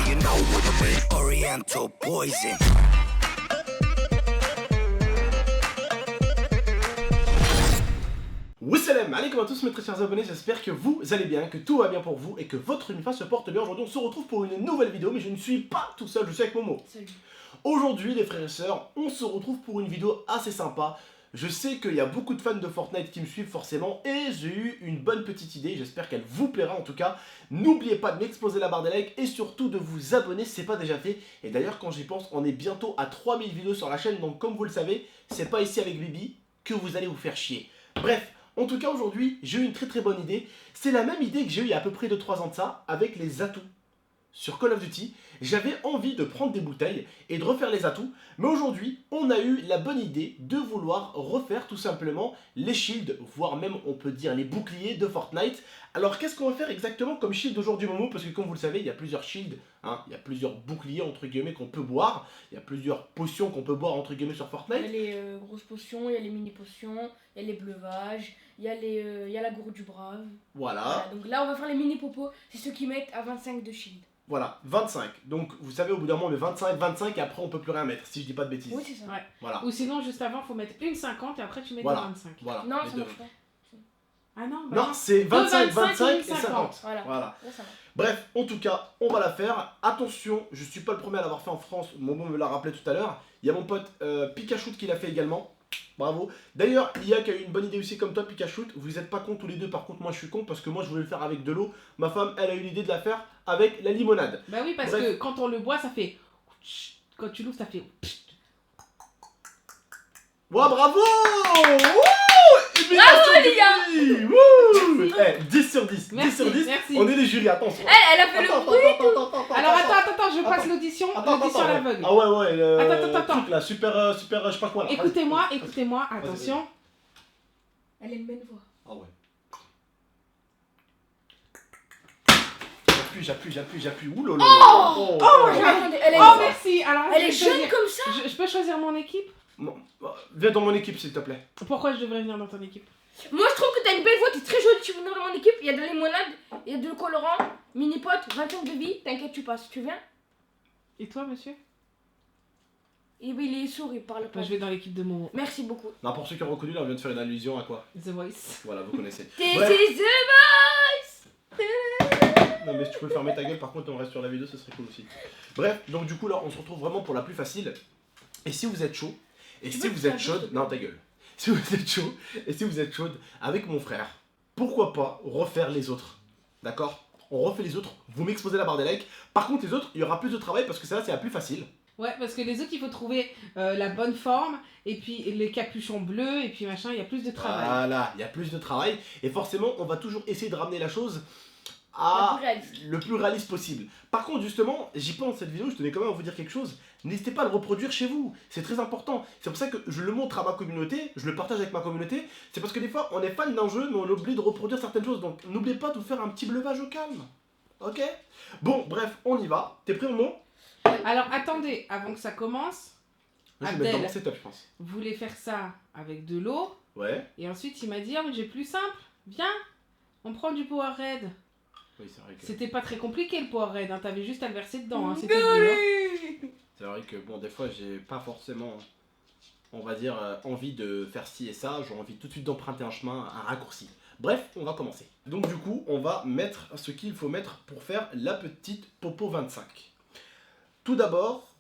you know what I mean? Oriental poison. Wassalam alaikum à tous mes très chers abonnés, j'espère que vous allez bien, que tout va bien pour vous et que votre unifa se porte bien. Aujourd'hui on se retrouve pour une nouvelle vidéo, mais je ne suis pas tout seul, je suis avec Momo. Salut. Aujourd'hui les frères et sœurs, on se retrouve pour une vidéo assez sympa. Je sais qu'il y a beaucoup de fans de Fortnite qui me suivent forcément et j'ai eu une bonne petite idée, j'espère qu'elle vous plaira en tout cas. N'oubliez pas de m'exploser la barre des likes et surtout de vous abonner si ce n'est pas déjà fait. Et d'ailleurs quand j'y pense, on est bientôt à 3000 vidéos sur la chaîne, donc comme vous le savez, c'est pas ici avec Bibi que vous allez vous faire chier. Bref, en tout cas aujourd'hui, j'ai eu une très bonne idée. C'est la même idée que j'ai eu il y a à peu près 2-3 ans de ça avec les atouts. Sur Call of Duty, j'avais envie de prendre des bouteilles et de refaire les atouts, mais aujourd'hui, on a eu la bonne idée de vouloir refaire tout simplement les shields, voire même on peut dire les boucliers de Fortnite. Alors qu'est-ce qu'on va faire exactement comme shield aujourd'hui Momo? Parce que comme vous le savez, il y a plusieurs shields, hein, il y a plusieurs boucliers entre guillemets qu'on peut boire, il y a plusieurs potions qu'on peut boire entre guillemets sur Fortnite. Il y a les grosses potions, il y a les mini potions, il y a les bleuvages, il y a la gourde du brave. Voilà. Donc là on va faire les mini popos, c'est ceux qui mettent à 25 de shield. Voilà, 25. Donc vous savez au bout d'un moment on met 25 et après on peut plus rien mettre, si je dis pas de bêtises. Oui c'est ça. Ouais. Voilà. Ou sinon, juste avant, faut mettre une 50 et après tu mets Voilà. des 25. Voilà. Non les ça deux. marche pas. Ah non, Non, c'est 25, 25 et 50. 50. Voilà. Voilà. Là, ça marche. Bref, en tout cas, on va la faire. Attention, je suis pas le premier à l'avoir fait en France. Momo me l'a rappelé tout à l'heure. Il y a mon pote Pikachu qui l'a fait également. Bravo. D'ailleurs, Ia qui a eu une bonne idée aussi comme toi, Pikachu. Vous êtes pas cons tous les deux, par contre, moi je suis con parce que moi je voulais le faire avec de l'eau. Ma femme, elle a eu l'idée de la faire avec la limonade. Bah oui, parce Bref. que quand on le boit, ça fait. Quand tu l'ouvres, ça fait. Ouah, bravo! Bravo, les gars! Wouh! Eh, 10 sur 10. 10 Merci, sur 10. merci. On est les jurys, attention. Elle a fait le bruit. Alors attends, je passe l'audition. L'audition à l'aveugle. Ah ouais, Attends. truc là, super, je sais pas quoi là. Écoutez-moi, attention. Elle a une bonne voix. Ah ouais. J'appuie. Ouh là là. Attendez, elle est, Oh merci. Alors, elle je est vais jeune choisir- comme ça. Je peux choisir mon équipe? Non, viens dans mon équipe s'il te plaît. Pourquoi je devrais venir dans ton équipe? Moi je trouve que t'as une belle voix, t'es très jolie, tu veux venir dans mon équipe, il y a de la limonade, il y a de colorant, mini pote, 25 de vie, t'inquiète tu passes, tu viens? Et toi, monsieur? Et ben, il est sourd, il parle pas. Moi, je vais dans l'équipe de Momo. Merci beaucoup. Non, pour ceux qui ont reconnu, là on vient de faire une allusion à quoi? The Voice. Voilà, vous connaissez. This Bref. is the Non mais si tu peux fermer ta gueule par contre on reste sur la vidéo, ce serait cool aussi. Bref, donc du coup là on se retrouve vraiment pour la plus facile. Et si vous êtes chaud, et si peux vous faire êtes chaude, juste- non ta gueule. Si vous êtes chaud, et si vous êtes chaude avec mon frère, pourquoi pas refaire les autres? D'accord? On refait les autres, vous m'exposez la barre des likes. Par contre les autres, il y aura plus de travail parce que celle-là c'est la plus facile. Ouais, parce que les autres, il faut trouver la bonne forme, et puis les capuchons bleus, et puis machin, il y a plus de travail. Voilà, il y a plus de travail. Et forcément on va toujours essayer de ramener la chose La à plus réaliste. le plus réaliste possible. Par contre justement, j'y pense cette vidéo, je tenais quand même à vous dire quelque chose. N'hésitez pas à le reproduire chez vous, c'est très important. C'est pour ça que je le montre à ma communauté, je le partage avec ma communauté. C'est parce que des fois on est fan d'un jeu mais on oublie de reproduire certaines choses. Donc n'oubliez pas de vous faire un petit bleuvage au calme. Ok? Bon bref, on y va. T'es prêt Momo? Alors attendez, avant que ça commence, Je vais Abdel. mettre dans mon setup je pense. vous voulez faire ça avec de l'eau, Ouais. et ensuite il m'a dit, ah mais j'ai plus simple, viens, on prend du Powerade. Oui c'est vrai que... C'était pas très compliqué le Powerade, hein, t'avais juste à le verser dedans, hein, c'était bleu, hein. C'est vrai que bon des fois j'ai pas forcément, on va dire, envie de faire ci et ça, j'ai envie tout de suite d'emprunter un chemin, un raccourci. Bref, on va commencer. Donc du coup, on va mettre ce qu'il faut mettre pour faire la petite popo 25. Tout d'abord,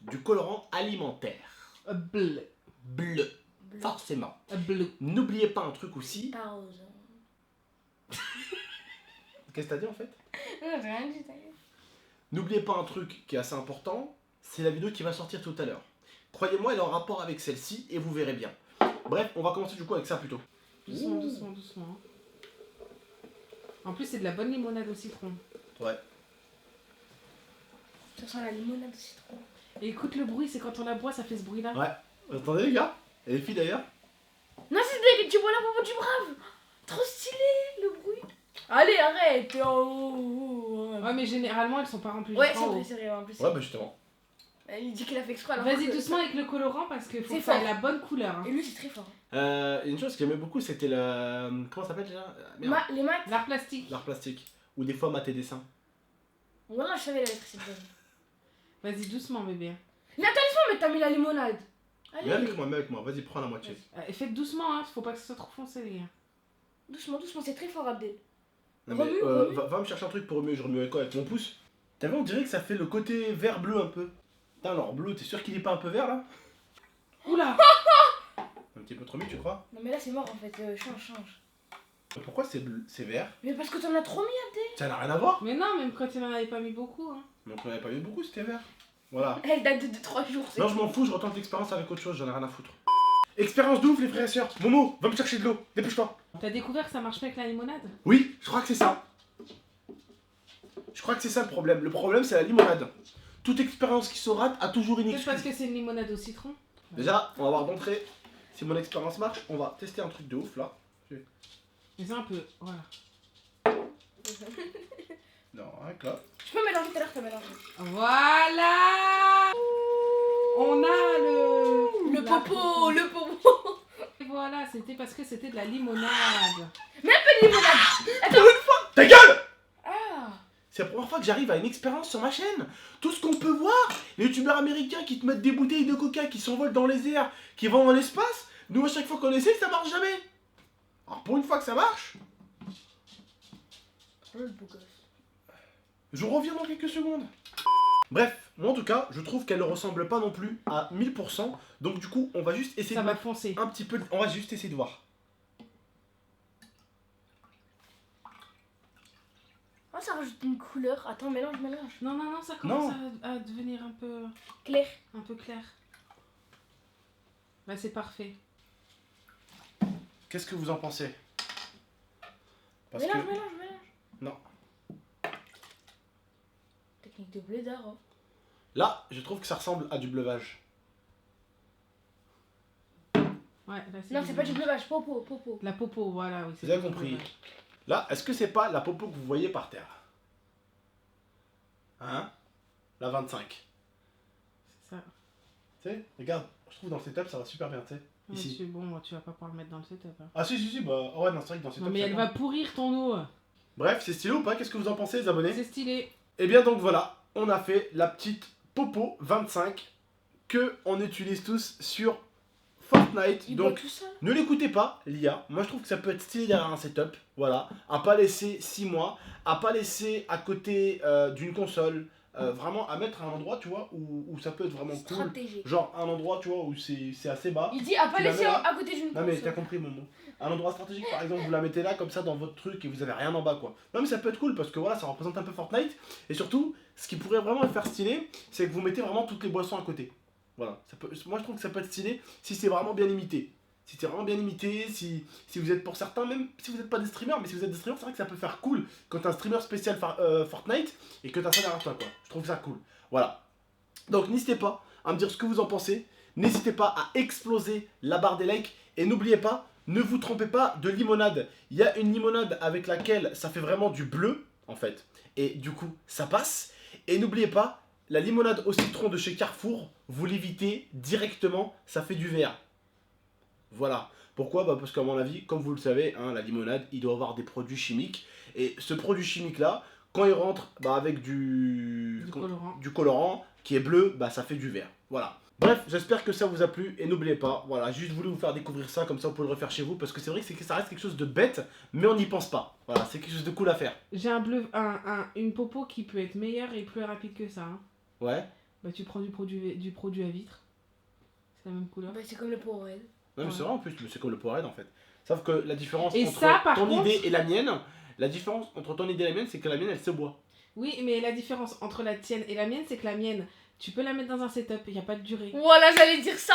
du colorant alimentaire. Bleu, Bleu, forcément. bleu. N'oubliez pas un truc aussi. Pause. Qu'est-ce que t'as dit en fait? Non, j'ai rien dit, t'inquiète. N'oubliez pas un truc qui est assez important, c'est la vidéo qui va sortir tout à l'heure. Croyez-moi, elle est en rapport avec celle-ci et vous verrez bien. Bref, on va commencer du coup avec ça plutôt. Doucement, doucement. En plus, c'est de la bonne limonade au citron. Ouais. Ça sent la limonade au citron. Et écoute le bruit, c'est quand on la boit, ça fait ce bruit-là. Ouais. Vous entendez les gars? Et les filles d'ailleurs? Non, c'est du bois la popo du brave. Trop stylé le bruit. Allez, arrête. Oh. Ouais, mais généralement, elles sont pas remplies Ouais, jusqu'en haut. c'est vrai, en plus. Ouais bah justement. Il dit qu'il a fait exprès alors Vas-y que- doucement avec le colorant parce que faut C'est que ça ait fort. la bonne couleur. hein. Et lui, c'est très fort. Une chose que j'aimais beaucoup c'était le... Comment ça s'appelle déjà? Merde. Les maths. L'art plastique. L'art plastique. Ou des fois mater dessin. Voilà, je savais la lettre, c'est bonne. Vas-y, doucement, bébé. Mais t'as mis la limonade. Allez, Mets avec moi, vas-y, prends la moitié. Faites doucement, hein. Faut pas que ce soit trop foncé, les gars. doucement, doucement, c'est très fort, Abdel. Non, mais, Remue, remue. va me chercher un truc pour remuer, je remue avec quoi? Avec mon pouce? T'as vu, on dirait que ça fait le côté vert-bleu un peu. Putain, alors bleu, t'es sûr qu'il est pas un peu vert là? Oula. Un petit peu trop mis, tu crois? Non, mais là, c'est mort en fait. Change. Pourquoi c'est vert? Mais parce que t'en as trop mis, Abdel. Ça n'a rien à voir. Mais non, même quand il en avait pas mis beaucoup, hein. Donc on avait pas eu beaucoup, c'était vert. Voilà. Elle date de 3 jours. c'est Non, je m'en fous, je retente l'expérience avec autre chose, j'en ai rien à foutre. Expérience de ouf, les frères et sœurs. Momo, va me chercher de l'eau, dépêche-toi. T'as découvert que ça marche pas avec la limonade? Oui, je crois que c'est ça. Je crois que c'est ça le problème. Le problème, c'est la limonade. Toute expérience qui se rate a toujours une Peut-être parce excuse. que c'est une limonade au citron. Déjà, on va voir d'entrée si mon expérience marche. On va tester un truc de ouf là. Mais c'est un peu, voilà. Non, un là. Tu peux mélanger tout à l'heure, t'as mélangé. Voilà. On a Le la popo, le popo. Et voilà, c'était parce que c'était de la limonade. Ta gueule! Ah. C'est la première fois que j'arrive à une expérience sur ma chaîne. Tout ce qu'on peut voir, les youtubeurs américains qui te mettent des bouteilles de coca qui s'envolent dans les airs, qui vont dans l'espace, nous à chaque fois qu'on essaie, ça marche jamais. Alors pour une fois que ça marche, Oh, le beau gosse. je reviens dans quelques secondes. Bref, moi en tout cas, je trouve qu'elle ne ressemble pas non plus à 1000%. Donc du coup, on va juste essayer Ça de va mettre foncer. un petit peu... On va juste essayer de voir. Oh, ça rajoute une couleur. Attends, mélange. Non, ça commence à devenir un peu Clair. clair. Bah c'est parfait. Qu'est-ce que vous en pensez? Parce Mélange. Non. Technique de blédard. Oh. Là, je trouve que ça ressemble à du bleuvage. Ouais, là Non, c'est pas du bleuvage, popo. La popo, voilà, oui. Vous avez pas du compris. breuvage. Là, est-ce que c'est pas la popo que vous voyez par terre? Hein? La 25. C'est ça. Tu sais, regarde, je trouve dans le setup ça va super bien, tu sais. Ouais, Ici. bon, moi, tu vas pas pouvoir le mettre dans le setup. Hein. Ah si, bah ouais, non, c'est vrai que dans le setup. Non, mais c'est elle bien. va pourrir ton eau. Bref, c'est stylé ou pas? Qu'est-ce que vous en pensez, les abonnés? C'est stylé. Et bien donc voilà, on a fait la petite popo 25 que on utilise tous sur Fortnite. Il boit Donc tout ça. ne l'écoutez pas, l'IA. Moi je trouve que ça peut être stylé derrière un setup. Voilà, à pas laisser 6 mois, à pas laisser à côté d'une console. Vraiment à mettre à un endroit, tu vois, où ça peut être vraiment cool. Stratégique. Genre un endroit, tu vois, où c'est assez bas. Il dit à pas Tu la laisser mets là. à côté d'une Non mais console. t'as compris mon mot. Un endroit stratégique par exemple, vous la mettez là comme ça dans votre truc et vous avez rien en bas quoi. Non mais ça peut être cool parce que voilà, ça représente un peu Fortnite. Et surtout, ce qui pourrait vraiment le faire stylé, c'est que vous mettez vraiment toutes les boissons à côté. Voilà, ça peut, moi je trouve que ça peut être stylé si c'est vraiment bien limité. Si c'est vraiment bien limité, si vous êtes pour certains, même si vous n'êtes pas des streamers, mais si vous êtes des streamers, c'est vrai que ça peut faire cool quand t'as un streamer spécial Fortnite et que t'as ça derrière toi quoi. Je trouve ça cool. Voilà. Donc n'hésitez pas à me dire ce que vous en pensez. N'hésitez pas à exploser la barre des likes. Et n'oubliez pas, ne vous trompez pas de limonade. Il y a une limonade avec laquelle ça fait vraiment du bleu, en fait. Et du coup, ça passe. Et n'oubliez pas, la limonade au citron de chez Carrefour, vous l'évitez directement, ça fait du vert. Voilà. Pourquoi? Bah parce qu'à mon avis, comme vous le savez, hein, la limonade, il doit avoir des produits chimiques. Et ce produit chimique-là, quand il rentre avec du colorant qui est bleu, bah ça fait du vert. Voilà. Bref, j'espère que ça vous a plu et n'oubliez pas, voilà, juste voulu vous faire découvrir ça, comme ça vous pouvez le refaire chez vous, parce que c'est vrai que ça reste quelque chose de bête, mais on n'y pense pas. Voilà, c'est quelque chose de cool à faire. J'ai une popo qui peut être meilleure et plus rapide que ça. Hein. Ouais. Bah tu prends du produit à vitre. C'est la même couleur. Bah, c'est comme le Powerade. Non mais Ouais. c'est vrai en plus, mais c'est comme le Powerade en fait. Sauf que la différence Et entre ça, par ton contre- idée et la mienne, la différence entre ton idée et la mienne, c'est que la mienne elle se boit. Oui, mais la différence entre la tienne et la mienne, c'est que la mienne, tu peux la mettre dans un setup, il n'y a pas de durée. Voilà, j'allais dire ça.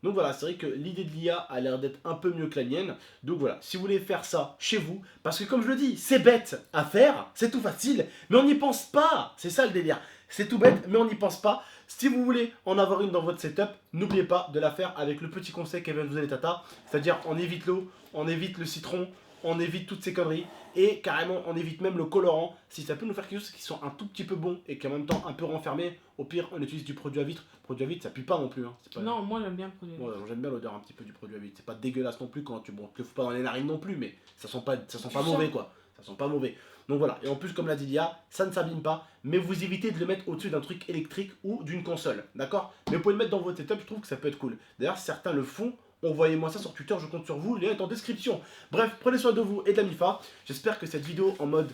Donc voilà, c'est vrai que l'idée de l'IA a l'air d'être un peu mieux que la mienne. Donc voilà, si vous voulez faire ça chez vous, parce que comme je le dis, c'est bête à faire, c'est tout facile, mais on n'y pense pas. C'est ça le délire. C'est tout bête, mais on n'y pense pas. Si vous voulez en avoir une dans votre setup, n'oubliez pas de la faire avec le petit conseil qu'elle vient de vous donner Tata. C'est-à-dire, on évite l'eau, on évite le citron, on évite toutes ces conneries. Et carrément, on évite même le colorant. Si ça peut nous faire quelque chose qui sont un tout petit peu bon et qui en même temps un peu renfermé, au pire, on utilise du produit à vitre. Produit à vitre, ça pue pas non plus. Hein. C'est pas... Non, moi j'aime bien le produit. Bon, j'aime bien l'odeur un petit peu du produit à vitre. C'est pas dégueulasse non plus quand tu te le fous pas dans les narines non plus, mais ça sent pas mauvais quoi. Ça sent pas mauvais. Donc voilà, et en plus comme l'a dit Lia, ça ne s'abîme pas, mais vous évitez de le mettre au-dessus d'un truc électrique ou d'une console, d'accord? Mais vous pouvez le mettre dans votre setup, je trouve que ça peut être cool. D'ailleurs, certains le font, envoyez-moi ça sur Twitter, je compte sur vous, le lien est en description. Bref, prenez soin de vous et de la MIFA. J'espère que cette vidéo en mode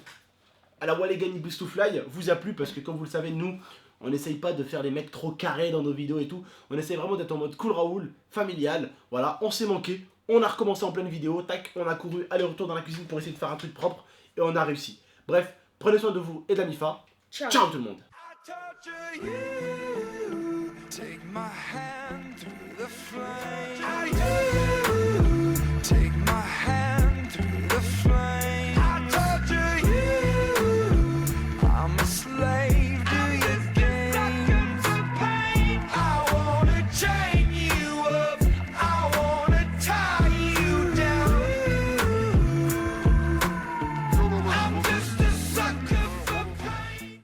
à la Wallegani Boost to Fly vous a plu, parce que comme vous le savez, nous, on n'essaye pas de faire les mecs trop carrés dans nos vidéos et tout. On essaye vraiment d'être en mode cool Raoul, familial. Voilà, on s'est manqué, on a recommencé en pleine vidéo, tac, on a couru aller-retour dans la cuisine pour essayer de faire un truc propre, et on a réussi. Bref, prenez soin de vous et de la MIFA. Ciao. Ciao tout le monde. I torture you. Take my hand through the flame. I do.